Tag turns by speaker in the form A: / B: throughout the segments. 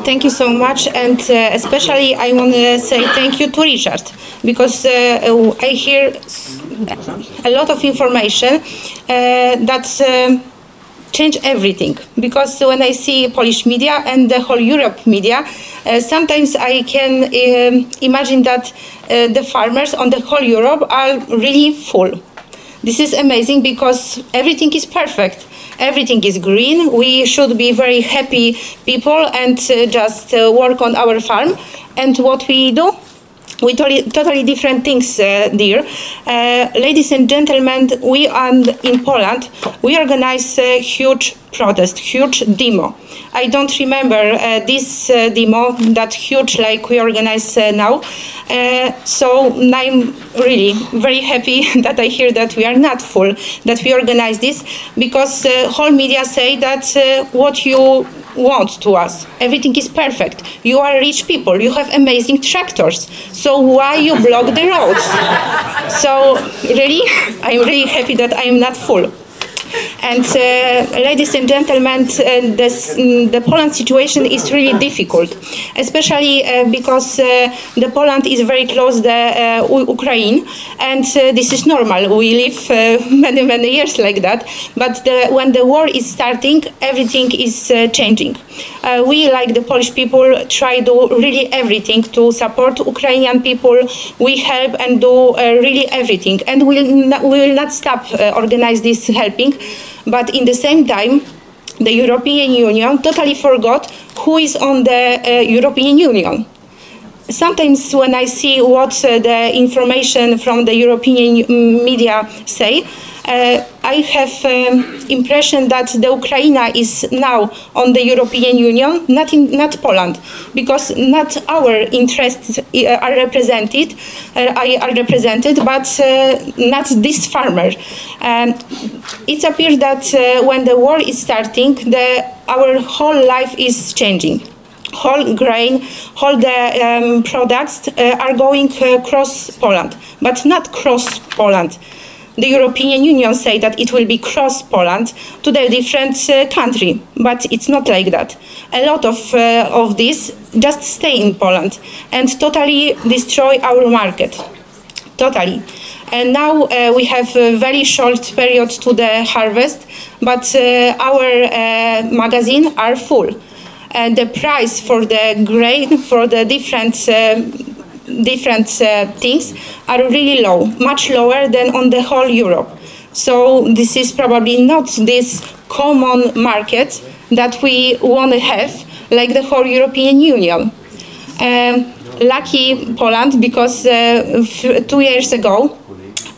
A: Thank you so much, and especially I want to say thank you to Richard, because I hear a lot of information that change everything. Because when I see Polish media and the whole Europe media, sometimes I can imagine that the farmers on the whole Europe are really full. This is amazing because everything is perfect. Everything is green. We should be very happy people and just work on our farm. And what we do? We totally different things, dear. Ladies and gentlemen, we in Poland, we organize a huge protest, huge demo. I don't remember this demo that huge like we organize now. So I'm really very happy that I hear that we are not full, that we organize this, because whole media say that what you want to us, everything is perfect. You are rich people, you have amazing tractors, so why you block the roads? So really, I'm really happy that I am not full. And ladies and gentlemen, the Poland situation is really difficult, especially because the Poland is very close to Ukraine, and this is normal. We live many years like that, but when the war is starting, everything is changing. We, like the Polish people, try to really everything to support Ukrainian people. We help and do really everything, and we will not stop organize this helping. But in the same time, the European Union totally forgot who is on the European Union. Sometimes when I see what the information from the European media say, I have impression that the Ukraine is now on the European Union, not Poland, because not our interests are represented, but not this farmer. It appears that when the war is starting, our whole life is changing. Whole grain, all the products are going across Poland, but not cross Poland. The European Union say that it will be cross Poland to the different country, but it's not like that. A lot of this just stay in Poland and totally destroy our market, totally. And now we have a very short period to the harvest, but our magazines are full. And the price for the grain, for the different things are really low, much lower than on the whole Europe. So this is probably not this common market that we want to have, like the whole European Union. Lucky Poland, because 2 years ago,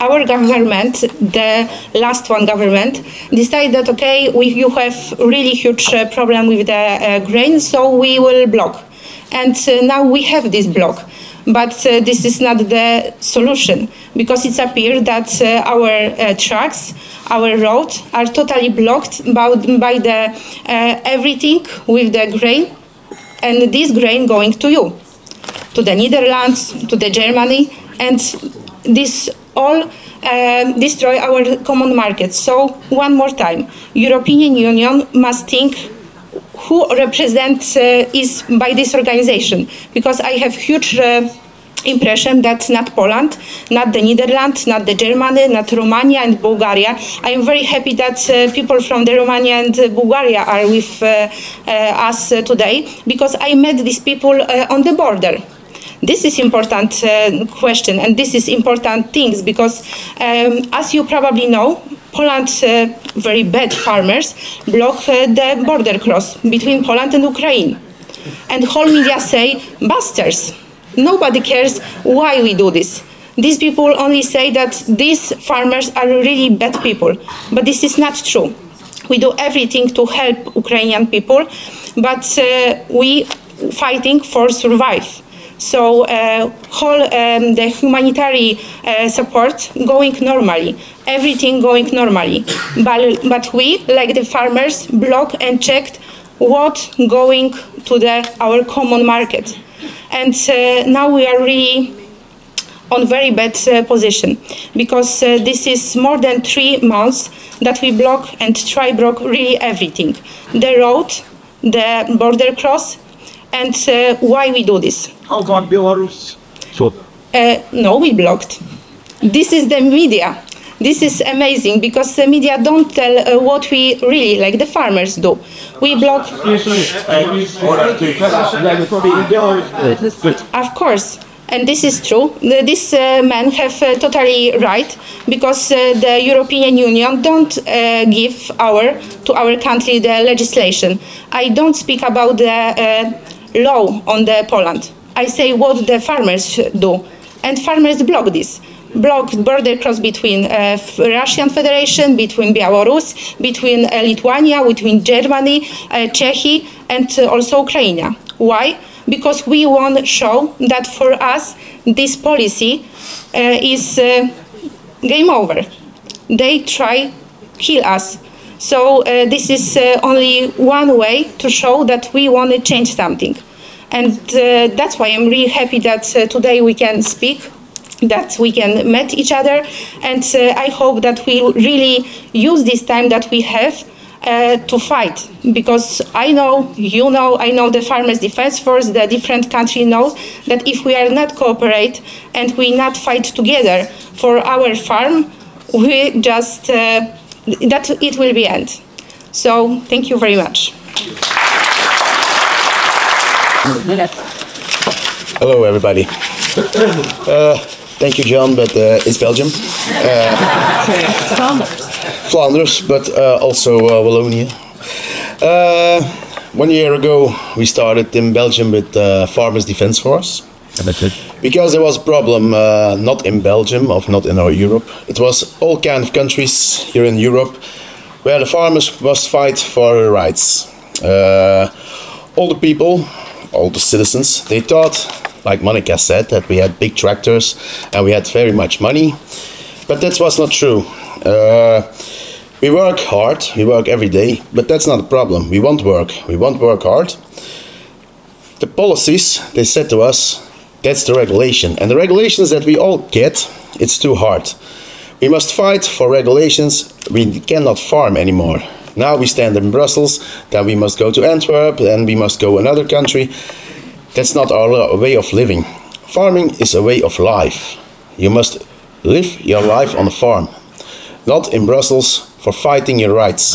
A: our government, the last one government, decided that, okay, you have really huge problem with the grain, so we will block. And now we have this block. But this is not the solution, because it's appeared that our trucks, our roads are totally blocked by the everything with the grain, and this grain going to you, to the Netherlands, to the Germany, and this all destroy our common market. So one more time, European Union must think who represents is by this organization, because I have huge impression that not Poland, not the Netherlands, not the Germany, not Romania and Bulgaria. I am very happy that people from the Romania and Bulgaria are with us today, because I met these people on the border. This is important question, and this is important things, because as you probably know, Poland's very bad farmers block the border cross between Poland and Ukraine. And whole media say, bastards. Nobody cares why we do this. These people only say that these farmers are really bad people. But this is not true. We do everything to help Ukrainian people, but we fighting for survive. So the humanitarian support going normally, everything going normally. But we, like the farmers, block and checked what going to our common market. And now we are really on very bad position, because this is more than 3 months that we block and try block really everything. The road, the border cross, and why we do this.
B: How about Belarus?
A: No, we blocked. This is the media. This is amazing, because the media don't tell what we really, like the farmers, do. We block. Of course, and this is true. These men have totally right, because the European Union don't give to our country the legislation. I don't speak about the law on the Poland. I say what the farmers do, and farmers block this. Block border cross between Russian Federation, between Belarus, between Lithuania, between Germany, Czechia, and also Ukraine. Why? Because we want to show that for us this policy is game over. They try kill us. So this is only one way to show that we want to change something. And that's why I'm really happy that today we can speak, that we can meet each other, and I hope that we really use this time that we have to fight, because I know, you know, I know the Farmers Defense Force, the different countries know that if we are not cooperate and we not fight together for our farm, we just, that it will be end. So thank you very much.
C: Hello everybody. Thank you, John, but it's Belgium. Flanders, but also Wallonia. 1 year ago, we started in Belgium with Farmers Defense Force. Because there was a problem, not in Belgium, or not in our Europe. It was all kind of countries here in Europe where the farmers must fight for their rights. All the people, all the citizens, they thought, like Monika said, that we had big tractors and we had very much money, but that was not true. We work hard, we work every day, but that's not a problem. We won't work hard. The policies, they said to us, that's the regulation. And the regulations that we all get, it's too hard. We must fight for regulations, we cannot farm anymore. Now we stand in Brussels, then we must go to Antwerp, then we must go another country. That's not our way of living. Farming is a way of life. You must live your life on a farm, not in Brussels for fighting your rights.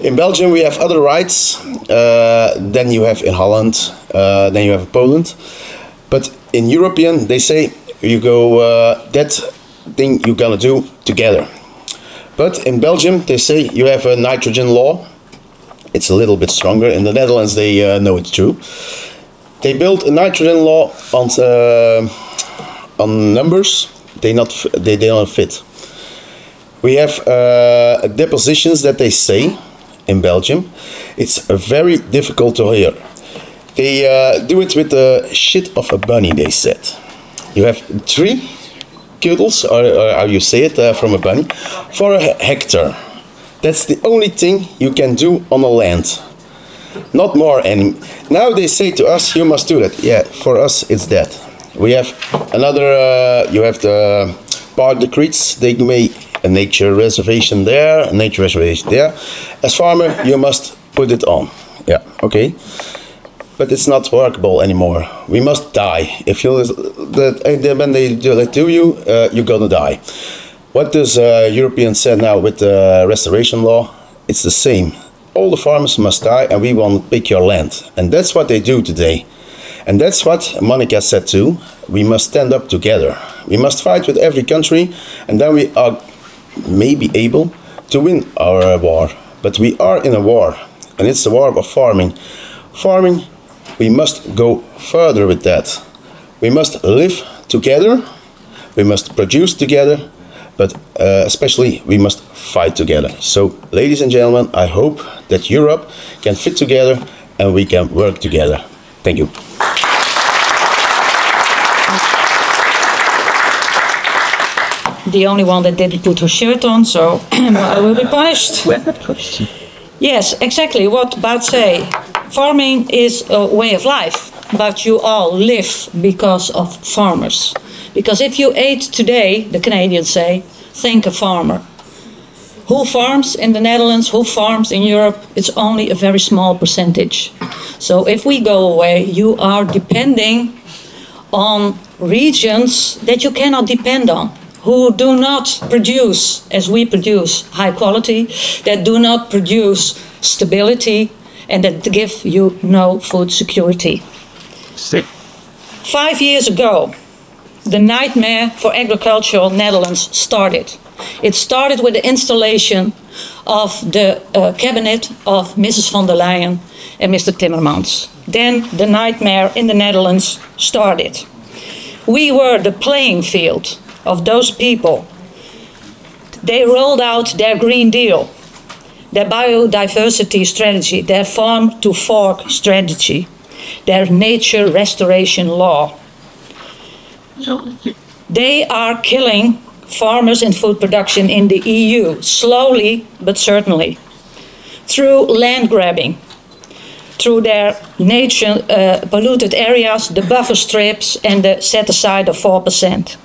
C: In Belgium we have other rights than you have in Holland, than you have in Poland. But in European they say you go that thing you're gonna do together. But in Belgium they say you have a nitrogen law. It's a little bit stronger. In the Netherlands they know it's true. They built a nitrogen law on numbers. They don't fit. We have depositions that they say in Belgium. It's very difficult to hear. They do it with the shit of a bunny. They said you have 3 kuddels, or how you say it, from a bunny, for a hectare. That's the only thing you can do on a land. Not more. And now they say to us, you must do that. Yeah, for us it's that. We have another, you have the park decrees. They make a nature reservation there, a nature reservation there. As farmer, you must put it on. Yeah, okay. But it's not workable anymore. We must die. If you when they do that to you, you're gonna die. What does European said now with the restoration law? It's the same. All the farmers must die and we want to pick your land. And that's what they do today. And that's what Monika said too. We must stand up together. We must fight with every country and then we are maybe able to win our war. But we are in a war and it's the war of farming. Farming, we must go further with that. We must live together. We must produce together. But especially we must fight together. So, ladies and gentlemen, I hope that Europe can fit together and we can work together. Thank you.
D: The only one that didn't put her shirt on, so I will be punished. Yes, exactly what Bart say. Farming is a way of life, but you all live because of farmers. Because if you ate today, the Canadians say, think a farmer. Who farms in the Netherlands, who farms in Europe, it's only a very small percentage. So if we go away, you are depending on regions that you cannot depend on, who do not produce, as we produce, high quality, that do not produce stability, and that give you no food security. 5 years ago, the nightmare for agricultural Netherlands started. It started with the installation of the cabinet of Mrs. von der Leyen and Mr. Timmermans. Then the nightmare in the Netherlands started. We were the playing field of those people. They rolled out their Green Deal, their biodiversity strategy, their farm to fork strategy, their nature restoration law. They are killing farmers and food production in the EU, slowly but certainly, through land grabbing, through their nature polluted areas, the buffer strips, and the set aside of 4%.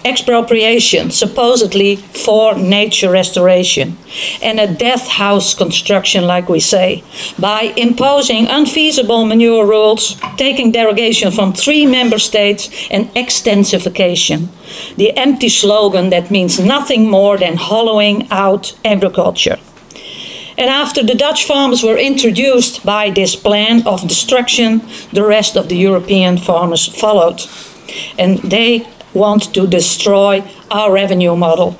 D: Expropriation, supposedly for nature restoration, and a death house construction, like we say, by imposing unfeasible manure rules, taking derogation from 3 member states, and extensification. The empty slogan that means nothing more than hollowing out agriculture. And after the Dutch farmers were introduced by this plan of destruction, the rest of the European farmers followed. And they want to destroy our revenue model.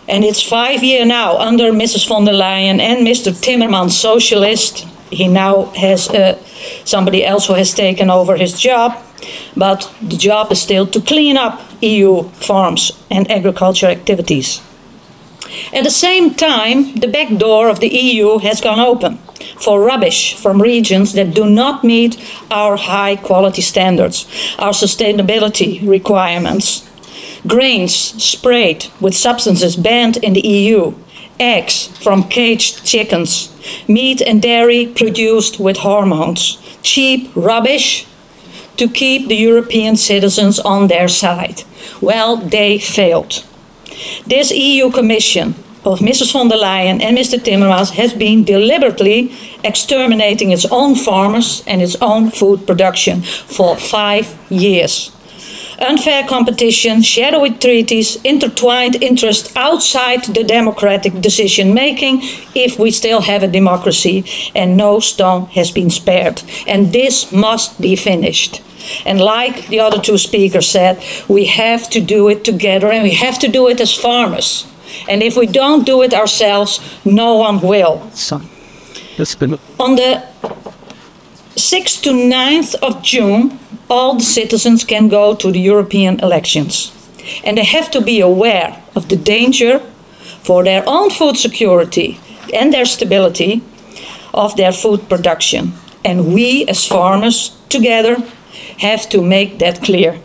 D: And it's 5 years now under Mrs. von der Leyen and Mr. Timmermans, socialist. He now has somebody else who has taken over his job. But the job is still to clean up EU farms and agriculture activities. At the same time, the back door of the EU has gone open for rubbish from regions that do not meet our high quality standards, our sustainability requirements. Grains sprayed with substances banned in the EU, eggs from caged chickens, meat and dairy produced with hormones, cheap rubbish to keep the European citizens on their side. Well, they failed. This EU Commission of Mrs. von der Leyen and Mr. Timmermans has been deliberately exterminating its own farmers and its own food production for 5 years. Unfair competition, shadowy treaties, intertwined interests outside the democratic decision-making, if we still have a democracy, and no stone has been spared. And this must be finished. And like the other 2 speakers said, we have to do it together, and we have to do it as farmers. And if we don't do it ourselves, no one will. On the 6th to 9th of June, all the citizens can go to the European elections. And they have to be aware of the danger for their own food security and their stability of their food production. And we, as farmers, together, have to make that clear.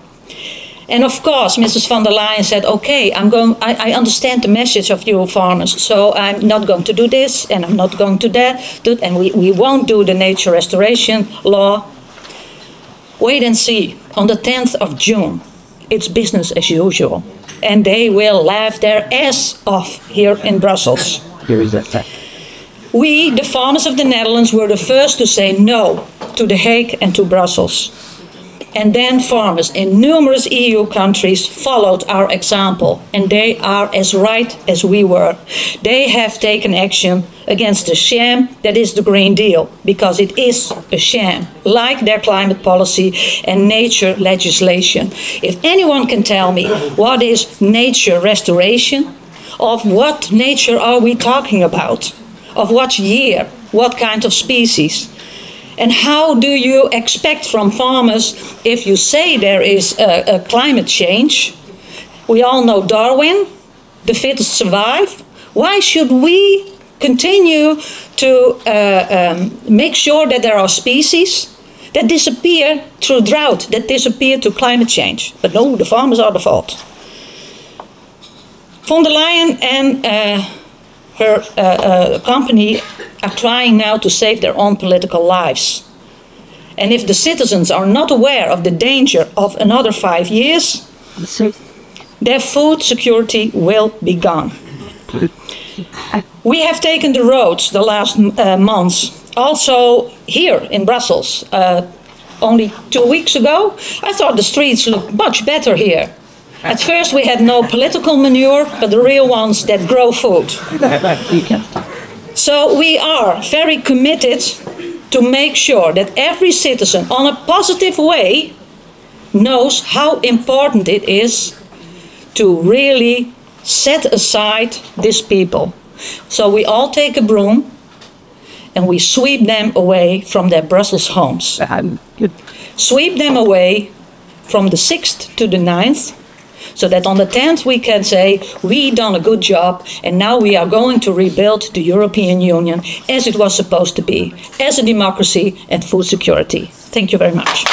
D: And of course, Mrs. von der Leyen said, okay, I understand the message of you farmers, so I'm not going to do this, and I'm not going to that, and we won't do the nature restoration law. Wait and see. On the 10th of June, it's business as usual. And they will laugh their ass off here in Brussels.
B: Here is that fact.
D: We, the farmers of the Netherlands, were the first to say no to The Hague and to Brussels. And then farmers in numerous EU countries followed our example, and they are as right as we were. They have taken action against the sham that is the Green Deal, because it is a sham, like their climate policy and nature legislation. If anyone can tell me what is nature restoration, of what nature are we talking about? Of what year? What kind of species? And how do you expect from farmers, if you say there is a climate change? We all know Darwin, the fittest survive. Why should we continue to make sure that there are species that disappear through drought, that disappear to climate change? But no, the farmers are the fault. Von der Leyen and her company are trying now to save their own political lives. And if the citizens are not aware of the danger of another 5 years, their food security will be gone. We have taken the roads the last months, also here in Brussels. Only 2 weeks ago, I thought the streets looked much better here. At first we had no political manure, but the real ones that grow food. So we are very committed to make sure that every citizen, on a positive way, knows how important it is to really set aside these people. So we all take a broom and we sweep them away from their Brussels homes. Sweep them away from the 6th to the 9th, so that on the 10th we can say, we done a good job, and now we are going to rebuild the European Union as it was supposed to be, as a democracy and food security. Thank you very much.